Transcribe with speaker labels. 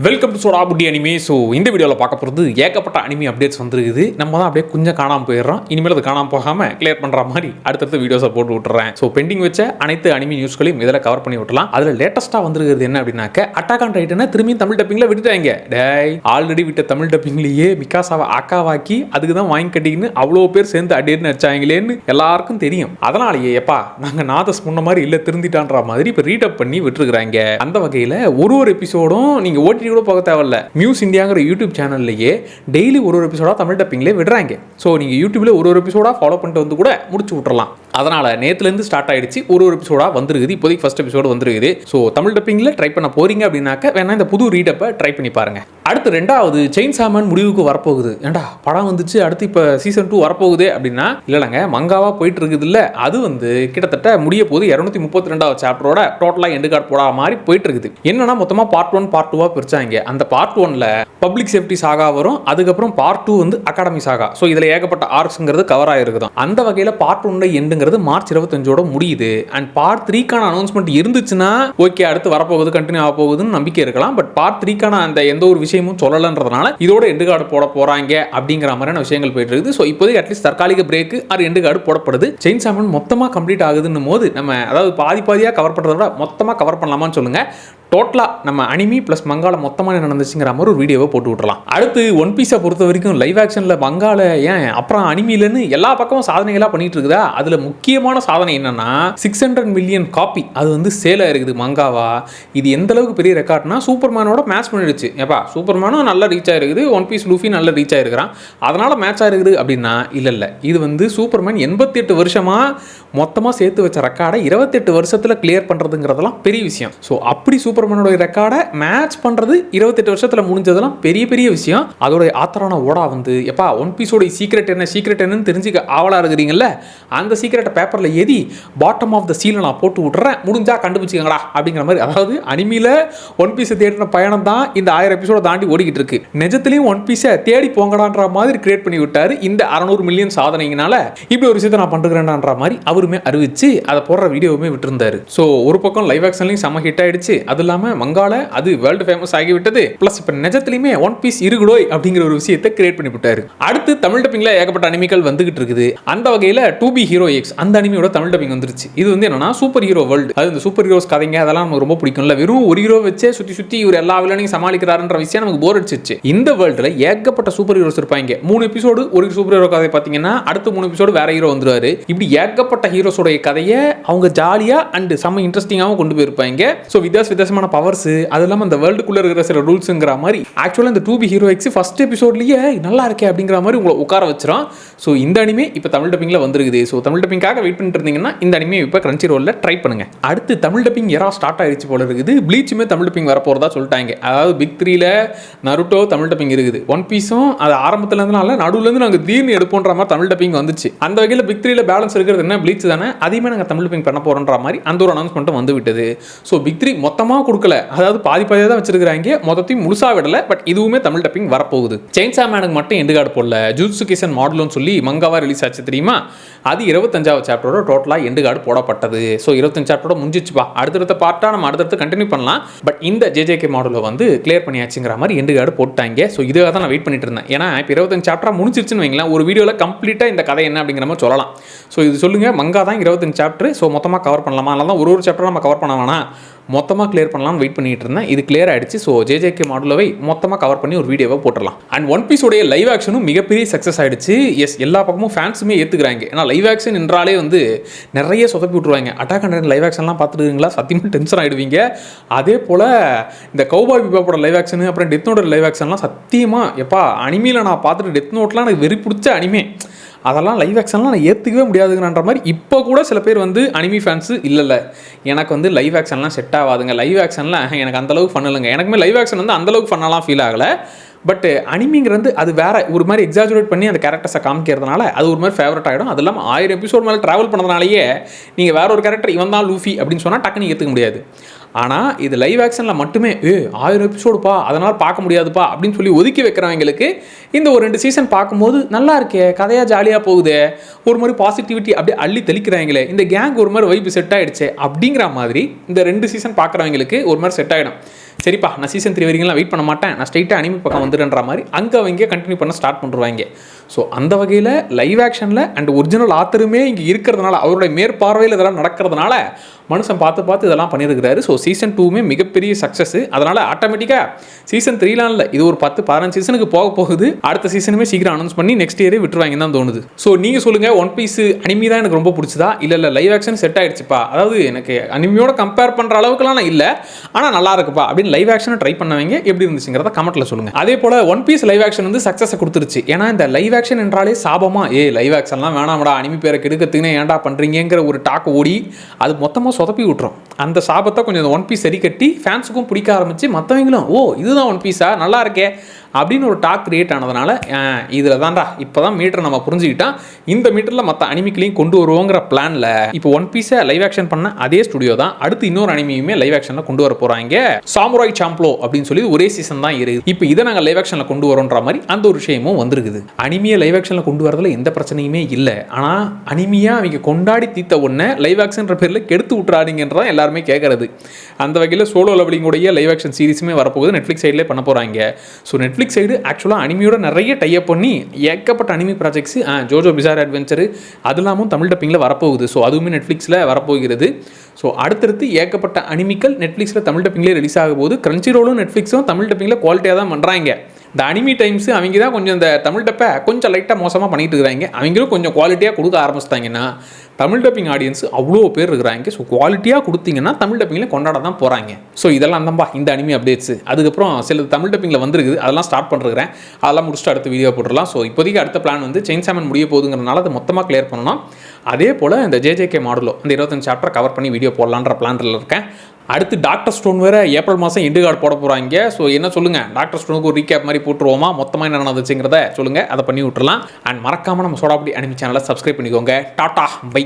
Speaker 1: Welcome to soda Buti anime. So இந்த வீடியோவில் பார்க்க போகிறது ஏகப்பட்ட அனிமே அப்டேட்ஸ் வந்துருக்குது. நம்ம தான் அப்படியே கொஞ்சம் காணாமல் போயிடுறோம். இனிமேல் அது காணாமல் போகாமல் கிளியர் பண்ணுற மாதிரி அடுத்தடுத்த வீடியோஸை போட்டு விட்டுறேன். ஸோ பெண்டிங் வச்ச அனைத்து அனிமே நியூஸ்களையும் இதில் கவர் பண்ணி விட்டலாம். அதில் லேட்டஸ்ட்டாக வந்துருக்கிறது என்ன அப்படின்னாக்க அட்டாக் ஆன் டைட்டனை திரும்பி தமிழ் டப்பிங்கில் விட்டுட்டாங்க. டேய், ஆல்ரெடி விட்ட தமிழ் டப்பிங்லேயே மிகாசாவை அக்காவாக்கி அதுக்கு தான் வாங்கி கட்டிக்கின்னு அவ்வளோ பேர் சேர்ந்து அடின்னு வச்சாங்களேன்னு எல்லாருக்கும் தெரியும். அதனாலேயே எப்பா நாங்கள் நாதஸ் முன்ன மாதிரி இல்லை திருந்திட்டான்ற மாதிரி இப்போ ரீடப் பண்ணி விட்டுருக்குறாங்க. அந்த வகையில் ஒரு எபிசோடும் நீங்கள் ஓட்டி கூட போக தேவையில்ல. மியூஸ் இந்தியாங்கிற யூடியூப் சேனல்லையே டெய்லி ஒரு எபிசோடா தமிழ் டப்பிங்லேயே விடுறாங்க. ஸோ நீங்கள் யூடியூப்ல ஒரு எபிசோடா ஃபாலோ பண்ணிட்டு வந்து கூட முடிச்சு விட்டுறலாம். அதனால நேற்றுலேருந்து ஸ்டார்ட் ஆயிடுச்சு. ஒரு எபிசோடா வந்துருக்குது. இப்போதைக்கு ஃபர்ஸ்ட் எபிசோடு வந்துருக்குது. ஸோ தமிழ் டப்பிங்கில் ட்ரை பண்ண போறீங்க அப்படின்னாக்க வேணா இந்த புது ரீடப்பை ட்ரை பண்ணி பாருங்க. அடுத்து ரெண்டாவது செயின்சா மேன் முடிவுக்கு வரப்போகுது. ஏண்டா படம் வந்துச்சு, அடுத்து இப்போ சீசன் 2 வரப்போகுது அப்படின்னா இல்லைங்க, மங்காவா போயிட்டு இருக்குது இல்லை, அது வந்து கிட்டத்தட்ட முடிய போது 232வது சாப்டரோட டோட்டலாக எண்டு கார்டு போடாத மாதிரி போயிட்டு இருக்குது. என்னன்னா மொத்தமாக பார்ட் 1 பார்ட் 2 பிரிச்சாங்க. அந்த பார்ட் 1ல பப்ளிக் சேஃப்டி சாகா வரும். அதுக்கப்புறம் பார்ட் 2 வந்து அகாடமி சாகா. ஸோ இதில் ஏகப்பட்ட ஆர்க்ஸ்ங்கிறது கவர் ஆகிருக்குது. அந்த வகையில் பார்ட் 1 எண்டுங்கிறது மார்ச் 25ஓட முடியுது. அண்ட் பார்ட் 3க்கான அனௌன்ஸ்மெண்ட் இருந்துச்சுன்னா ஓகே, அடுத்து வரப்போகுது, கண்டினியூ ஆக போகுதுன்னு நம்பிக்கை இருக்கலாம். பட் பார்ட் 3க்கான அந்த எந்த ஒரு விஷயமும் சொல்லலன்றதுனால இதோட எண்டு கார்டு போட போறாங்க அப்படிங்கிற மாதிரியான விஷயங்கள் போயிட்டு இருக்குது. ஸோ இப்போதைக்கு அட்லீஸ்ட் தற்காலிக பிரேக் ஆர் எண்டு கார்டு போடப்படுது. செயின்சா மேன் மொத்தமாக கம்ப்ளீட் ஆகுதுன்னும் போது நம்ம அதாவது பாதியாக கவர் பண்ணுறத விட மொத்தமாக கவர் பண்ணலாமான்னு சொல்லுங்க. டோட்டலாக நம்ம அனிமி ப்ளஸ் மங்கால மொத்தமாக என்ன நடந்துச்சுங்கிற மாதிரி ஒரு வீடியோவை போட்டு விட்டுறலாம். அடுத்து ஒன் பீஸை பொறுத்த வரைக்கும் லைவ் ஆக்ஷனில் மங்கால ஏன் அப்புறம் அனிமிலன்னு எல்லா பக்கமும் சாதனைகளாக பண்ணிட்டு இருக்குதா. அதில் முக்கியமான சாதனை என்னன்னா 600 மில்லியன் காப்பி அது வந்து சேல் ஆயிருக்குது மங்காவா. இது எந்த அளவுக்கு பெரிய ரெக்கார்ட்னா சூப்பர்மேனோட மேட்ச் பண்ணிடுச்சு. ஏப்பா சூப்பர்மேனும் நல்லா ரீச் ஆயிருக்குது, ஒன் பீஸ் லூஃபி நல்லா ரீச் ஆயிருக்கிறான், அதனால மேட்ச் ஆயிருக்குது அப்படின்னா இல்லை. இது வந்து சூப்பர்மேன் 88 வருஷமா மொத்தமாக சேர்த்து வச்ச ரெக்கார்டை 28 வருஷத்தில் கிளியர் பண்ணுறதுங்கிறதெல்லாம் பெரிய விஷயம். ஸோ அப்படி சூப்பர்மேனோட ரெக்கார்டை மேட்ச் பண்ணுறது 28 வருஷத்தில் முடிஞ்சதெல்லாம் பெரிய விஷயம். அதோட ஆத்தரான ஓடா வந்து எப்பா ஒன் பீஸோட சீக்ரெட் என்னன்னு தெரிஞ்சுக்க ஆவலாக இருக்கிறீங்கல்ல, அந்த சீக்ரெட்டை பேப்பரில் ஏதி பாட்டம் ஆஃப் த சீலை நான் போட்டு விட்றேன், முடிஞ்சா கண்டுபிடிச்சிக்கங்களா அப்படிங்கிற மாதிரி. அதாவது அனிமியில் ஒன் பீஸை தேடின பயணம் தான் இந்த 1000 எபிசோட தாண்டி ஓடிக்கிட்டு இருக்கு. நிஜத்திலையும் ஒன் பீஸை தேடி போங்கடான்ற மாதிரி கிரியேட் பண்ணி விட்டாரு. இந்த 600 மில்லியன் சாதனைங்கனால இப்படி ஒரு விஷயத்தை நான் பண்ணுறேன்ன்ற மாதிரி அவருமே அறிவிச்சு அதை போடுற வீடியோவுமே விட்டுருந்தாரு. ஸோ ஒரு பக்கம் லைவ் ஆக்ஷன்லையும் செம்ம ஹிட் ஆயிடுச்சு. அது இல்லாமல் மங்கால அது வேர்ல்டு ஃபேமஸ் ஆகிவிட்டது. பிளஸ் இப்போ நிஜத்திலையுமே ஒன் பீஸ் இருக்குடோய் அப்படிங்கிற ஒரு விஷயத்தை கிரியேட் பண்ணி விட்டாரு. அடுத்து தமிழ் டப்பிங்ல ஏகப்பட்ட அனிமிகள் வந்துகிட்டு இருக்குது. அந்த வகையில் 2B ஹீரோ எக்ஸ் அந்த அனிமியோட தமிழ் டப்பிங் வந்துருச்சு. இது வந்து என்னன்னா சூப்பர் ஹீரோ வேர்ல்டு. அது இந்த சூப்பர் ஹீரோஸ் கதைங்க அதெல்லாம் நமக்கு ரொம்ப பிடிக்கும்ல. வெறும் ஒரு ஹீரோ வச்சே சுத்தி இவர் எல்லா வில்லனையும் சமாளிக்கிறாருன்ற விஷயம் நமக்கு போர் அடிச்சிருச்சு. இந்த வேர்ல்டுல ஏகப்பட்ட சூப்பர் ஹீரோஸ் இருப்பாங்க. 3 எபிசோடு ஒரு சூப்பர் ஹீரோ கதை பார்த்தீங்கன்னா அடுத்த 3 எபிசோடு வேற ஹீரோ வந்துருவாரு. இப்படி ஏகப்பட்ட ஹீரோஸோட கதையை அவங்க ஜாலியா அண்ட் செம்ம இன்ட்ரெஸ்டிங்காகவும் கொண்டு போயிருப்பாங்க. ஸோ வித்தியாசமான பவர்ஸ் அது இல்லாமல் அந்த வேர்ல்டுக்குள்ள இருக்கிற சில ரூல்ஸுங்கிற மாதிரி ஆக்சுவலாக இந்த 2B ஹீரோ எக்ஸ் ஃபர்ஸ்ட் எபிசோட்லயே நல்லா இருக்கே அப்படிங்கிற மாதிரி உங்களை உட்கார வச்சிரும். ஸோ இந்த அனிமே இப்போ தமிழ் டப்பிங்ல வந்துருக்குது. ஸோ தமிழ் டப்பிங்காக வெயிட் பண்ணிட்டு இருந்தீங்கன்னா இந்த அனிமே இப்போ கிரன்ச்சி ரோல்ல ட்ரை பண்ணுங்க. அடுத்து தமிழ் டப்பிங் எரா ஸ்டார்ட் ஆயிடுச்சு போல இருக்குது. ப்ளீச்சுமே தமிழ் டப்பிங் வர போறதா சொல்லிட்டாங்க. அதாவது பிக் 3ல நருட்டோ தமிழ் டப்பிங் இருக்குது. ஒன் பீஸும் அது ஆரம்பத்துல இருந்தனால நடுவுல இருந்து நாங்கள் தீர்னு எடுப்போன்ற மாதிரி தமிழ் டப்பிங் வந்துச்சு. அந்த வகையில் பிக் 3ல பேலன்ஸ் இருக்கிறது என்ன ப்ளீச் தானே, அதையுமே நாங்கள் தமிழ் டப்பிங் பண்ண போறோன்ற மாதிரி அந்த ஒரு அனௌன்ஸ்மெண்ட்டும் வந்து விட்டது. ஸோ பிக் 3 மொத்தமாக கொடுக்கல, அதாவது பாதியாக தான் வச்சிருக்காங்க, மொத்தத்தையும் முழுசா விடல. பட் இதுவுமே தமிழ் டப்பிங் வரப்போகுது. செயின்சா மேனுக்கு மட்டும் எண்டு கார்டு போடல. ஜுட்சு கைசன் மாடல்னு சொல்லி மங்காவா ரிலீஸ் ஆச்சு தெரியுமா. அது 25வது சாப்டரோட டோட்டலாக எண்டு கார்டு போடப்பட்டது. ஸோ 25 சாப்டரோட முடிஞ்சிச்சுப்பா. அடுத்த பார்ட்டா நம்ம அடுத்தடுத்து கண்டினியூ பண்ணலாம். பட் இந்த JJK மாடலை வந்து கிளியர் பண்ணியாச்சுங்கிற மாதிரி எண்டு கார்டு போட்டாங்க. ஸோ இதுக்காக தான் நான் வெயிட் பண்ணிட்டு இருந்தேன். ஏன்னா இப்போ 25 சாப்டரா முடிஞ்சிருச்சுன்னு வைங்களேன், ஒரு வீடியோவில் கம்ப்ளீட்டாக இந்த கதை என்ன அப்படிங்கிற மாதிரி சொல்லலாம். ஸோ இது சொல்லுங்க, மங்கா தான் 25 சாப்டர். ஸோ மொத்தமாக கவர் பண்ணலாமா, அதனால தான் ஒரு சாப்டர் நம்ம கவர் பண்ண வேணாம், மொத்தமாக கிளியர் பண்ணலாம்னு வெயிட் பண்ணிட்டு இருந்தேன். இது கிளியர் ஆயிடுச்சு. ஸோ JJK மாடலவை மொத்தமாக கவர் பண்ணி ஒரு வீடியோவை போட்டுடலாம். அண்ட் ஒன் பீஸோடைய லைவ் ஆக்ஷனும் மிகப்பெரிய சக்ஸஸ் ஆயிடுச்சு. எஸ், எல்லா பக்கமும் ஃபேன்ஸுமே ஏற்றுக்கிறாங்க. ஏன்னா லைவ் ஆக்ஷன் என்றாலே வந்து நிறைய சொதப்பி விட்டுருவாங்க. அட்டாக் ஆன் லைவ் ஆக்ஷன்லாம் பார்த்துருக்கீங்களா, சத்தியமாக டென்ஷன் ஆகிடுவீங்க. அதே போல் இந்த கௌபாய் பிபாப்போட லைவ் ஆக்ஷனு அப்புறம் டெத் நோட்டோட லைவ் ஆக்ஷன்லாம் சத்தியமாக எப்பா அனிமையில் நான் பார்த்துட்டு டெத் நோட்லாம் எனக்கு வெறி பிடிச்ச அனிமே, அதெல்லாம் லைவ் ஆக்ஷன்லாம் நான் ஏற்றுக்கவே முடியாதுங்கன்ற மாதிரி இப்போ கூட சில பேர் வந்து அனிமி ஃபேன்ஸு இல்லை எனக்கு வந்து லைவ் ஆக்ஷன்லாம் செட் ஆகாதுங்க, லைவ் ஆக்ஷன்லாம் எனக்கு அந்தளவுக்கு பண்ணலைங்க. எனக்குமே லைவ் ஆக்ஷன் வந்து அந்தளவுக்கு பண்ணலாம் ஃபீல் ஆகலை. பட் அனிமிங்கிறது அது வேற ஒரு மாதிரி எக்ஸாஜுரேட் பண்ணி அந்த கேரக்டர்ஸை காமிக்கிறதுனால அது ஒரு மாதிரி ஃபேவரட் ஆகிடும். அது இல்லாமல் 1000 எபிசோட் மேலே ட்ராவல் பண்ணதுனாலேயே நீங்கள் வேற ஒரு கேரக்டர் இவன் தான் லூஃபி அப்படின்னு சொன்னால் டக்குன்னு ஏற்றுக்க முடியாது. ஆனால் இது லைவ் ஆக்ஷனில் மட்டுமே 1000 எபிசோடுப்பா அதனால் பார்க்க முடியாதுப்பா அப்படின்னு சொல்லி ஒதுக்கி வைக்கிறவங்களுக்கு இந்த ஒரு 2 சீசன் பார்க்கும்போது நல்லா இருக்கே, கதையாக ஜாலியாக போகுது, ஒரு மாதிரி பாசிட்டிவிட்டி அப்படியே அள்ளி தெளிக்கிறாங்களே, இந்த கேங் ஒரு மாதிரி வைப்பு செட் ஆகிடுச்சு அப்படிங்கிற மாதிரி இந்த 2 சீசன் பார்க்குறவங்களுக்கு ஒரு மாதிரி செட் ஆகிடும். சரிப்பா நான் சீசன் 3 வரைக்கும் வெயிட் பண்ண மாட்டேன், நான் ஸ்ட்ரைட்டாக அனிமி பக்கம் வந்துடுன்ற மாதிரி அங்கே அவங்க கண்டினியூ பண்ண ஸ்டார்ட் பண்ணுவாங்க. ஸோ அந்த வகையில் லைவ் ஆக்ஷனில் அண்ட் ஒரிஜினல் ஆத்தருமே இங்கே இருக்கிறதுனால, அவருடைய மேற்பார்வையில் இதெல்லாம் நடக்கிறதுனால மனுஷன் பார்த்து இதெல்லாம் பண்ணியிருக்கிறாரு. ஸோ சீசன் 2மே மிகப்பெரிய சக்ஸஸ். அதனால் ஆட்டோமேட்டிக்காக சீசன் 3லாம் இல்லை, இது ஒரு 10-15 சீசனுக்கு போகுது. அடுத்த சீசனுமே சீக்கிரம் அனௌன்ஸ் பண்ணி நெக்ஸ்ட் இயரே விட்டுருவாங்கன்னு தான் தோணுது. ஸோ நீங்கள் சொல்லுங்கள், ஒன் பீஸ் அனிமி தான் எனக்கு ரொம்ப பிடிச்சதா, இல்லை லைவ் ஆக்ஷன் செட் ஆகிடுச்சுப்பா, அதாவது எனக்கு அனிமியோட கம்பேர் பண்ணுற அளவுக்குலாம் நான் இல்லை, ஆனால் நல்லா இருக்குப்பா அப்படின்னு லைவ் ஆக்ஷனை ட்ரை பண்ணவங்க எப்படி இருந்துச்சுங்கிறத கமெண்ட்டில் சொல்லுங்கள். அதே போல் ஒன் பீஸ் லைவ் ஆக்ஷன் வந்து சக்ஸஸை கொடுத்துருச்சு. ஏன்னா இந்த லைவ் ஆக்ஷன் என்றாலே சாபமா, லைவ் ஆக்ஷன்லாம் வேணாம்டா, அனிமி பேரை கெடுக்கிறதுக்குன்னு ஏன்டா பண்ணுறீங்கிற ஒரு டாக் ஓடி அது மொத்தமாக சொதப்பி விட்டுரும். அந்த சாபத்தை கொஞ்சம் ஒன் பீஸ் சரி கட்டி ஃபேன்ஸுக்கும் பிடிக்க ஆரம்பிச்சு மற்றவங்களும் இதுதான் ஒன் பீஸா, நல்லா இருக்கே அப்படின்னு ஒரு டாக் கிரியேட் ஆனதுனால இதில் தான்டா இப்போ தான் மீட்டர் நம்ம புரிஞ்சுக்கிட்டான், இந்த மீட்டரில் மற்ற அனிமிக்களையும் கொண்டு வருவோங்கிற பிளானில் இப்போ ஒன் பீஸை லைவ் ஆக்ஷன் பண்ண அதே ஸ்டுடியோ தான் அடுத்து இன்னொரு அனிமியுமே லைவ் ஆக்ஷனில் கொண்டு வர போகிறாங்க. சாமுராய் சாம்ப்ளோ அப்படின்னு சொல்லி ஒரே சீசன் தான் இருக்குது. இப்போ இதை நாங்கள் லைவ் ஆக்ஷனில் கொண்டு வரோன்ற மாதிரி அந்த ஒரு விஷயமும் வந்திருக்குது. அனிமியை லைவ் ஆக்ஷனில் கொண்டு வரதுல எந்த பிரச்சனையுமே இல்லை. ஆனால் அனிமியாக அவங்க கொண்டாடி தீத்த ஒன்றை லைவ் ஆக்ஷன்ற பேரில் கெடுத்து விட்றாதீங்கன்றதான் எல்லாருமே கேட்கறது. அந்த வகையில் சோலோ லெவலிங்கோடைய லைவ் ஆக்ஷன் சீரிஸுமே வரப்போகுது, நெட்ஃப்ளிக்ஸ் சைட்லேயே பண்ண போகிறாங்க. ஸோ நெட்ஃப்ளிக்ஸ் சைடு ஆக்சுவலாக அனிமியோட நிறைய டைப் பண்ணி ஏகப்பட்ட anime projects, JoJo bizarre adventure அதெல்லாமும் தமிழ் டப்பிங்கில் வரப்போகுது. ஸோ அதுவுமே நெட்ஃப்ளிக்ஸில் வரப்போகிறது. ஸோ அடுத்தடுத்து ஏகப்பட்ட அனிமிக்கல் நெட்ஃப்ளிக்ஸில் தமிழ் டப்பிங்லேயே ரிலீஸ் ஆக போகுது. கிரன்ச்சி ரோலும் நெட்ஃப்ளிக்ஸும் தமிழ் டப்பிங்கில் குவாலிட்டியாக தான் பண்ணுறாங்க. இந்த அனிமி டைம்ஸ் அவங்க தான் கொஞ்சம் இந்த தமிழ் டப்பை கொஞ்சம் லைட்டாக மோசமாக பண்ணிட்டு இருக்கிறாங்க. அவங்களும் கொஞ்சம் குவாலிட்டியாக கொடுக்க ஆரம்பிச்சிட்டாங்கன்னா தமிழ் டப்பிங் ஆடியன்ஸ் அவ்வளோ பேர் இருக்கிறாங்க. ஸோ குவாலிட்டியாக கொடுத்தீங்கன்னா தமிழ் டப்பிங்கில் கொண்டாட தான் போகிறாங்க. ஸோ இதெல்லாம் தான்ப்பா இந்த அனிமி அப்டேட்ஸ். அதுக்கப்புறம் சில தமிழ் டப்பிங்கில் வந்துருக்குது, அதெல்லாம் ஸ்டார்ட் பண்ணுறேன். அதெல்லாம் முடிச்சுட்டு அடுத்த வீடியோ போட்டுடலாம். ஸோ இப்போதைக்கு அடுத்த பிளான் வந்து செயின் சாமன் முடிய போகுதுங்கிறனால அதை மொத்தமாக கிளியர் பண்ணணும். அதே போல் இந்த JJK மாடலோ இந்த 25 சாப்டர் கவர் பண்ணி வீடியோ போடலான்ற பிளானில் இருக்கேன். அடுத்து டாக்டர் ஸ்டோன் வேறு ஏப்ரல் மாதம் எண்டு கார்டு போட போகிறாங்க. ஸோ என்ன சொல்லுங்கள், டாக்டர் ஸ்டோனுக்கு ஒரு ரீகேப் மாதிரி போட்டுருவோமா, மொத்தமாக என்ன நடந்துச்சுங்கிறத சொல்லுங்கள், அதை பண்ணி விட்டுறலாம். அண்ட் மறக்காமல் நம்ம சோடாபுடி அனிமி சேனலை சப்ஸ்கிரைப் பண்ணிக்கோங்க. Tata by.